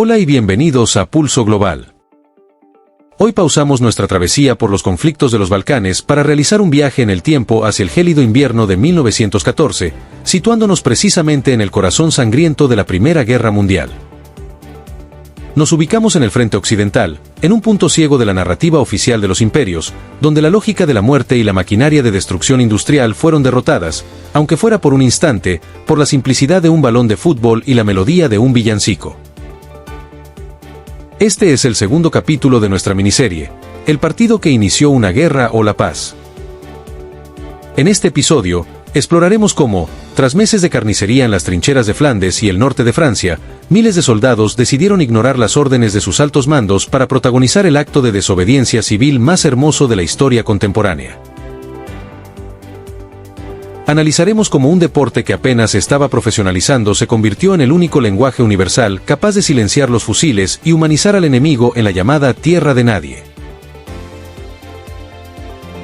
Hola y bienvenidos a Pulso Global. Hoy pausamos nuestra travesía por los conflictos de los Balcanes para realizar un viaje en el tiempo hacia el gélido invierno de 1914, situándonos precisamente en el corazón sangriento de la Primera Guerra Mundial. Nos ubicamos en el frente occidental, en un punto ciego de la narrativa oficial de los imperios, donde la lógica de la muerte y la maquinaria de destrucción industrial fueron derrotadas, aunque fuera por un instante, por la simplicidad de un balón de fútbol y la melodía de un villancico. Este es el segundo capítulo de nuestra miniserie, El partido que inició una guerra o la paz. En este episodio, exploraremos cómo, tras meses de carnicería en las trincheras de Flandes y el norte de Francia, miles de soldados decidieron ignorar las órdenes de sus altos mandos para protagonizar el acto de desobediencia civil más hermoso de la historia contemporánea. Analizaremos cómo un deporte que apenas se estaba profesionalizando se convirtió en el único lenguaje universal capaz de silenciar los fusiles y humanizar al enemigo en la llamada Tierra de Nadie.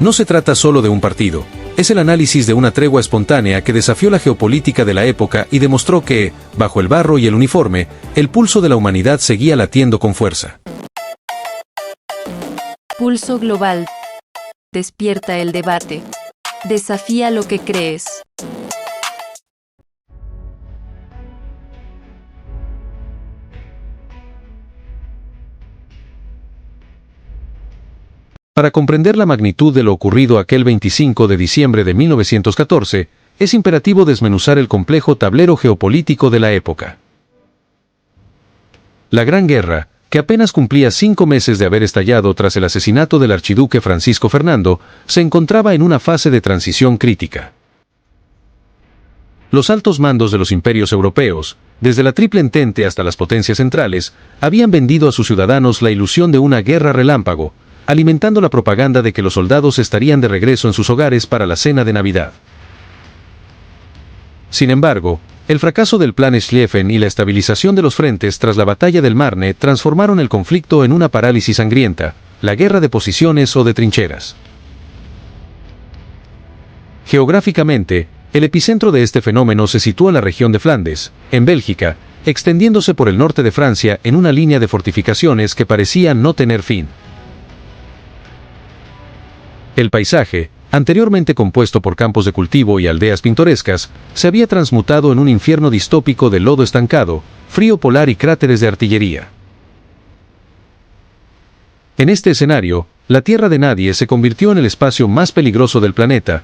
No se trata solo de un partido, es el análisis de una tregua espontánea que desafió la geopolítica de la época y demostró que, bajo el barro y el uniforme, el pulso de la humanidad seguía latiendo con fuerza. Pulso Global. Despierta el debate. Desafía lo que crees. Para comprender la magnitud de lo ocurrido aquel 25 de diciembre de 1914, es imperativo desmenuzar el complejo tablero geopolítico de la época. La Gran Guerra, que apenas cumplía 5 meses de haber estallado tras el asesinato del archiduque Francisco Fernando, se encontraba en una fase de transición crítica. Los altos mandos de los imperios europeos, desde la Triple Entente hasta las potencias centrales, habían vendido a sus ciudadanos la ilusión de una guerra relámpago, alimentando la propaganda de que los soldados estarían de regreso en sus hogares para la cena de Navidad. Sin embargo, el fracaso del Plan Schlieffen y la estabilización de los frentes tras la batalla del Marne transformaron el conflicto en una parálisis sangrienta, la guerra de posiciones o de trincheras. Geográficamente, el epicentro de este fenómeno se sitúa en la región de Flandes, en Bélgica, extendiéndose por el norte de Francia en una línea de fortificaciones que parecía no tener fin. El paisaje, anteriormente compuesto por campos de cultivo y aldeas pintorescas, se había transmutado en un infierno distópico de lodo estancado, frío polar y cráteres de artillería. En este escenario, la Tierra de Nadie se convirtió en el espacio más peligroso del planeta.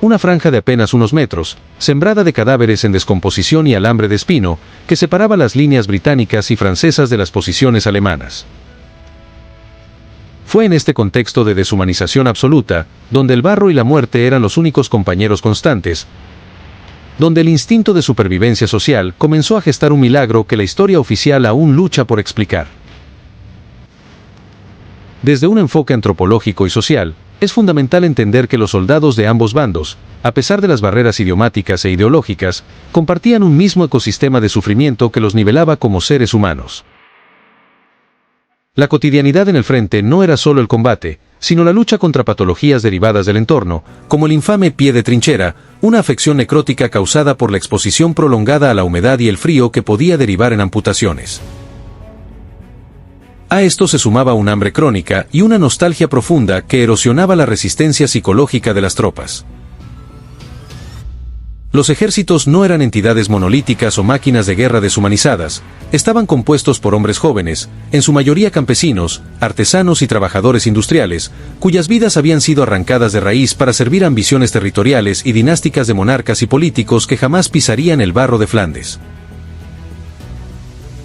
Una franja de apenas unos metros, sembrada de cadáveres en descomposición y alambre de espino, que separaba las líneas británicas y francesas de las posiciones alemanas. Fue en este contexto de deshumanización absoluta, donde el barro y la muerte eran los únicos compañeros constantes, donde el instinto de supervivencia social comenzó a gestar un milagro que la historia oficial aún lucha por explicar. Desde un enfoque antropológico y social, es fundamental entender que los soldados de ambos bandos, a pesar de las barreras idiomáticas e ideológicas, compartían un mismo ecosistema de sufrimiento que los nivelaba como seres humanos. La cotidianidad en el frente no era solo el combate, sino la lucha contra patologías derivadas del entorno, como el infame pie de trinchera, una afección necrótica causada por la exposición prolongada a la humedad y el frío que podía derivar en amputaciones. A esto se sumaba un hambre crónica y una nostalgia profunda que erosionaba la resistencia psicológica de las tropas. Los ejércitos no eran entidades monolíticas o máquinas de guerra deshumanizadas, estaban compuestos por hombres jóvenes, en su mayoría campesinos, artesanos y trabajadores industriales, cuyas vidas habían sido arrancadas de raíz para servir a ambiciones territoriales y dinásticas de monarcas y políticos que jamás pisarían el barro de Flandes.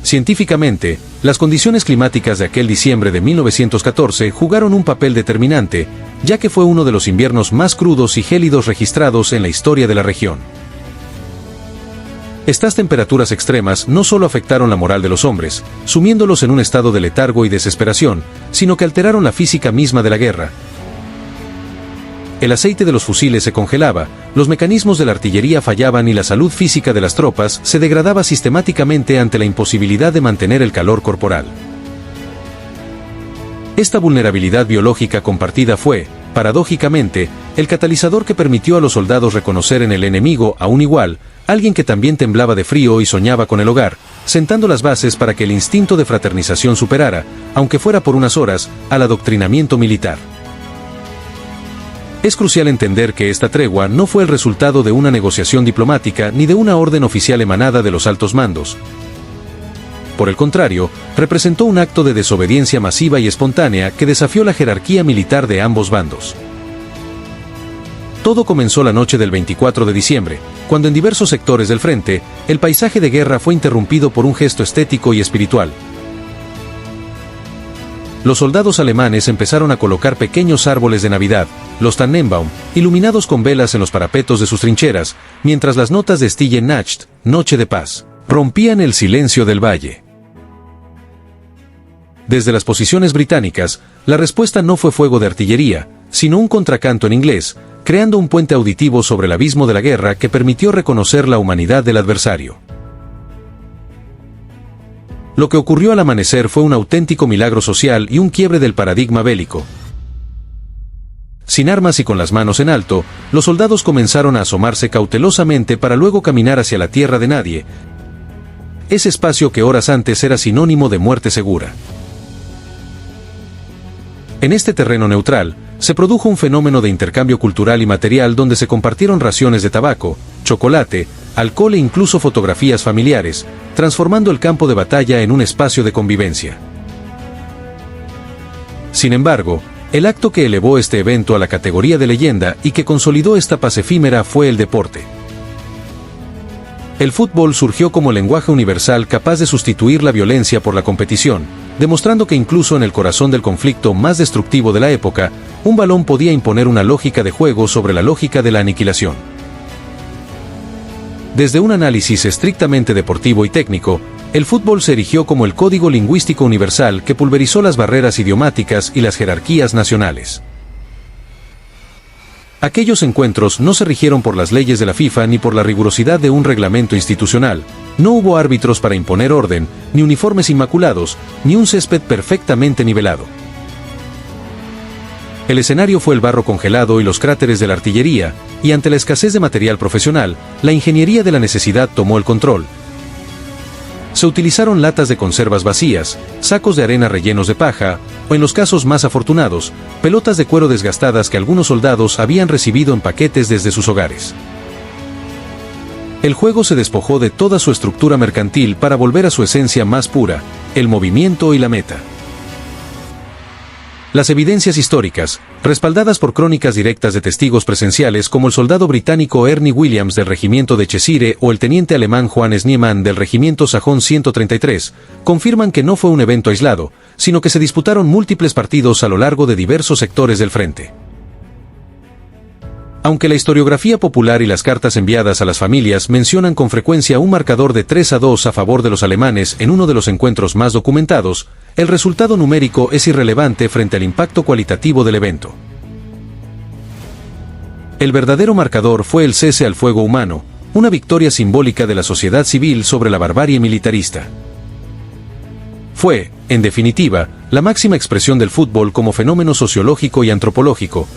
Científicamente, las condiciones climáticas de aquel diciembre de 1914 jugaron un papel determinante, ya que fue uno de los inviernos más crudos y gélidos registrados en la historia de la región. Estas temperaturas extremas no solo afectaron la moral de los hombres, sumiéndolos en un estado de letargo y desesperación, sino que alteraron la física misma de la guerra. El aceite de los fusiles se congelaba, los mecanismos de la artillería fallaban y la salud física de las tropas se degradaba sistemáticamente ante la imposibilidad de mantener el calor corporal. Esta vulnerabilidad biológica compartida fue, paradójicamente, el catalizador que permitió a los soldados reconocer en el enemigo a un igual, alguien que también temblaba de frío y soñaba con el hogar, sentando las bases para que el instinto de fraternización superara, aunque fuera por unas horas, al adoctrinamiento militar. Es crucial entender que esta tregua no fue el resultado de una negociación diplomática ni de una orden oficial emanada de los altos mandos. Por el contrario, representó un acto de desobediencia masiva y espontánea que desafió la jerarquía militar de ambos bandos. Todo comenzó la noche del 24 de diciembre, cuando en diversos sectores del frente, el paisaje de guerra fue interrumpido por un gesto estético y espiritual. Los soldados alemanes empezaron a colocar pequeños árboles de Navidad, los Tannenbaum, iluminados con velas en los parapetos de sus trincheras, mientras las notas de Stille Nacht, Noche de Paz, rompían el silencio del valle. Desde las posiciones británicas, la respuesta no fue fuego de artillería, sino un contracanto en inglés, creando un puente auditivo sobre el abismo de la guerra que permitió reconocer la humanidad del adversario. Lo que ocurrió al amanecer fue un auténtico milagro social y un quiebre del paradigma bélico. Sin armas y con las manos en alto, los soldados comenzaron a asomarse cautelosamente para luego caminar hacia la tierra de nadie, ese espacio que horas antes era sinónimo de muerte segura. En este terreno neutral, se produjo un fenómeno de intercambio cultural y material donde se compartieron raciones de tabaco, chocolate, alcohol e incluso fotografías familiares, transformando el campo de batalla en un espacio de convivencia. Sin embargo, el acto que elevó este evento a la categoría de leyenda y que consolidó esta paz efímera fue el deporte. El fútbol surgió como lenguaje universal capaz de sustituir la violencia por la competición, demostrando que incluso en el corazón del conflicto más destructivo de la época, un balón podía imponer una lógica de juego sobre la lógica de la aniquilación. Desde un análisis estrictamente deportivo y técnico, el fútbol se erigió como el código lingüístico universal que pulverizó las barreras idiomáticas y las jerarquías nacionales. Aquellos encuentros no se rigieron por las leyes de la FIFA ni por la rigurosidad de un reglamento institucional. No hubo árbitros para imponer orden, ni uniformes inmaculados, ni un césped perfectamente nivelado. El escenario fue el barro congelado y los cráteres de la artillería, y ante la escasez de material profesional, la ingeniería de la necesidad tomó el control. Se utilizaron latas de conservas vacías, sacos de arena rellenos de paja, o en los casos más afortunados, pelotas de cuero desgastadas que algunos soldados habían recibido en paquetes desde sus hogares. El juego se despojó de toda su estructura mercantil para volver a su esencia más pura, el movimiento y la meta. Las evidencias históricas, respaldadas por crónicas directas de testigos presenciales como el soldado británico Ernie Williams del regimiento de Cheshire o el teniente alemán Johannes Niemann del regimiento sajón 133, confirman que no fue un evento aislado, sino que se disputaron múltiples partidos a lo largo de diversos sectores del frente. Aunque la historiografía popular y las cartas enviadas a las familias mencionan con frecuencia un marcador de 3-2 a favor de los alemanes en uno de los encuentros más documentados, el resultado numérico es irrelevante frente al impacto cualitativo del evento. El verdadero marcador fue el cese al fuego humano, una victoria simbólica de la sociedad civil sobre la barbarie militarista. Fue, en definitiva, la máxima expresión del fútbol como fenómeno sociológico y antropológico,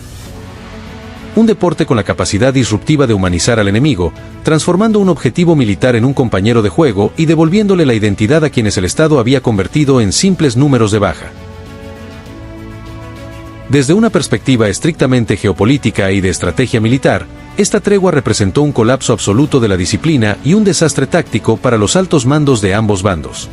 un deporte con la capacidad disruptiva de humanizar al enemigo, transformando un objetivo militar en un compañero de juego y devolviéndole la identidad a quienes el Estado había convertido en simples números de baja. Desde una perspectiva estrictamente geopolítica y de estrategia militar, esta tregua representó un colapso absoluto de la disciplina y un desastre táctico para los altos mandos de ambos bandos.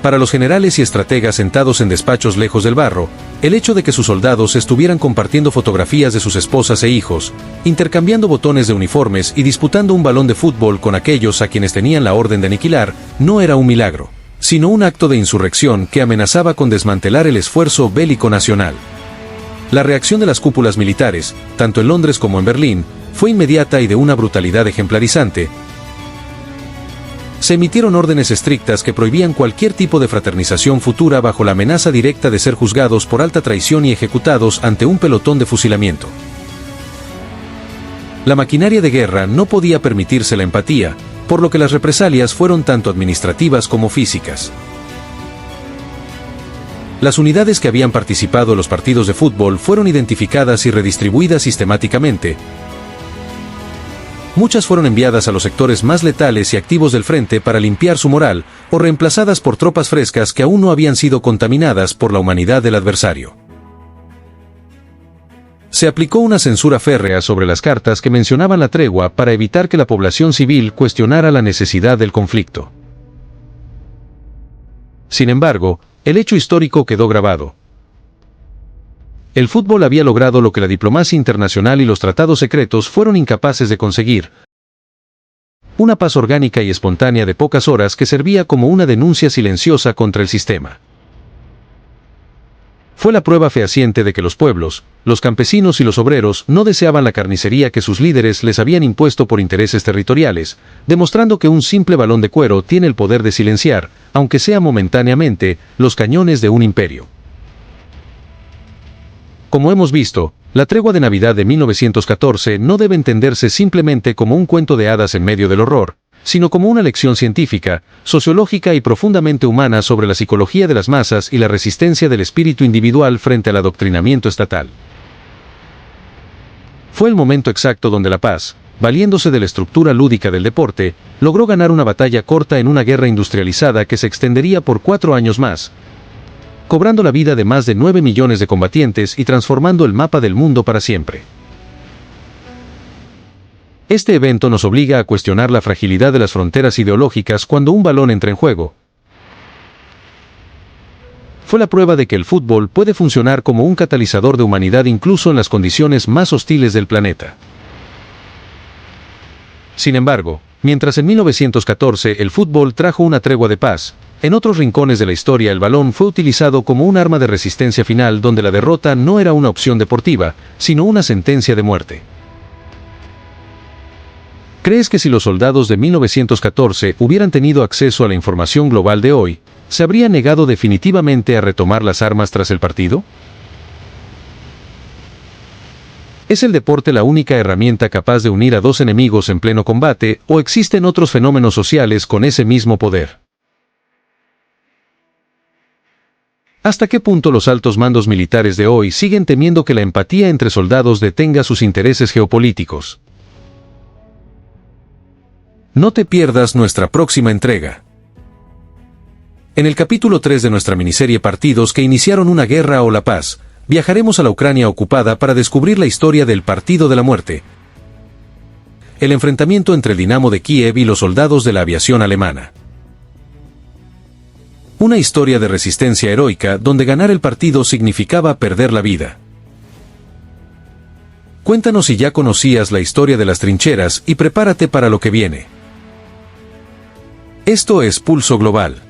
Para los generales y estrategas sentados en despachos lejos del barro, el hecho de que sus soldados estuvieran compartiendo fotografías de sus esposas e hijos, intercambiando botones de uniformes y disputando un balón de fútbol con aquellos a quienes tenían la orden de aniquilar, no era un milagro, sino un acto de insurrección que amenazaba con desmantelar el esfuerzo bélico nacional. La reacción de las cúpulas militares, tanto en Londres como en Berlín, fue inmediata y de una brutalidad ejemplarizante. Se emitieron órdenes estrictas que prohibían cualquier tipo de fraternización futura bajo la amenaza directa de ser juzgados por alta traición y ejecutados ante un pelotón de fusilamiento. La maquinaria de guerra no podía permitirse la empatía, por lo que las represalias fueron tanto administrativas como físicas. Las unidades que habían participado en los partidos de fútbol fueron identificadas y redistribuidas sistemáticamente. Muchas fueron enviadas a los sectores más letales y activos del frente para limpiar su moral, o reemplazadas por tropas frescas que aún no habían sido contaminadas por la humanidad del adversario. Se aplicó una censura férrea sobre las cartas que mencionaban la tregua para evitar que la población civil cuestionara la necesidad del conflicto. Sin embargo, el hecho histórico quedó grabado. El fútbol había logrado lo que la diplomacia internacional y los tratados secretos fueron incapaces de conseguir: una paz orgánica y espontánea de pocas horas que servía como una denuncia silenciosa contra el sistema. Fue la prueba fehaciente de que los pueblos, los campesinos y los obreros no deseaban la carnicería que sus líderes les habían impuesto por intereses territoriales, demostrando que un simple balón de cuero tiene el poder de silenciar, aunque sea momentáneamente, los cañones de un imperio. Como hemos visto, la tregua de Navidad de 1914 no debe entenderse simplemente como un cuento de hadas en medio del horror, sino como una lección científica, sociológica y profundamente humana sobre la psicología de las masas y la resistencia del espíritu individual frente al adoctrinamiento estatal. Fue el momento exacto donde la paz, valiéndose de la estructura lúdica del deporte, logró ganar una batalla corta en una guerra industrializada que se extendería por 4 años más, cobrando la vida de más de 9 millones de combatientes y transformando el mapa del mundo para siempre. Este evento nos obliga a cuestionar la fragilidad de las fronteras ideológicas cuando un balón entra en juego. Fue la prueba de que el fútbol puede funcionar como un catalizador de humanidad incluso en las condiciones más hostiles del planeta. Sin embargo, mientras en 1914 el fútbol trajo una tregua de paz, en otros rincones de la historia el balón fue utilizado como un arma de resistencia final donde la derrota no era una opción deportiva, sino una sentencia de muerte. ¿Crees que si los soldados de 1914 hubieran tenido acceso a la información global de hoy, se habrían negado definitivamente a retomar las armas tras el partido? ¿Es el deporte la única herramienta capaz de unir a dos enemigos en pleno combate, o existen otros fenómenos sociales con ese mismo poder? ¿Hasta qué punto los altos mandos militares de hoy siguen temiendo que la empatía entre soldados detenga sus intereses geopolíticos? No te pierdas nuestra próxima entrega. En el capítulo 3 de nuestra miniserie Partidos que iniciaron una guerra o la paz, viajaremos a la Ucrania ocupada para descubrir la historia del Partido de la Muerte, el enfrentamiento entre el Dinamo de Kiev y los soldados de la aviación alemana. Una historia de resistencia heroica donde ganar el partido significaba perder la vida. Cuéntanos si ya conocías la historia de las trincheras y prepárate para lo que viene. Esto es Pulso Global.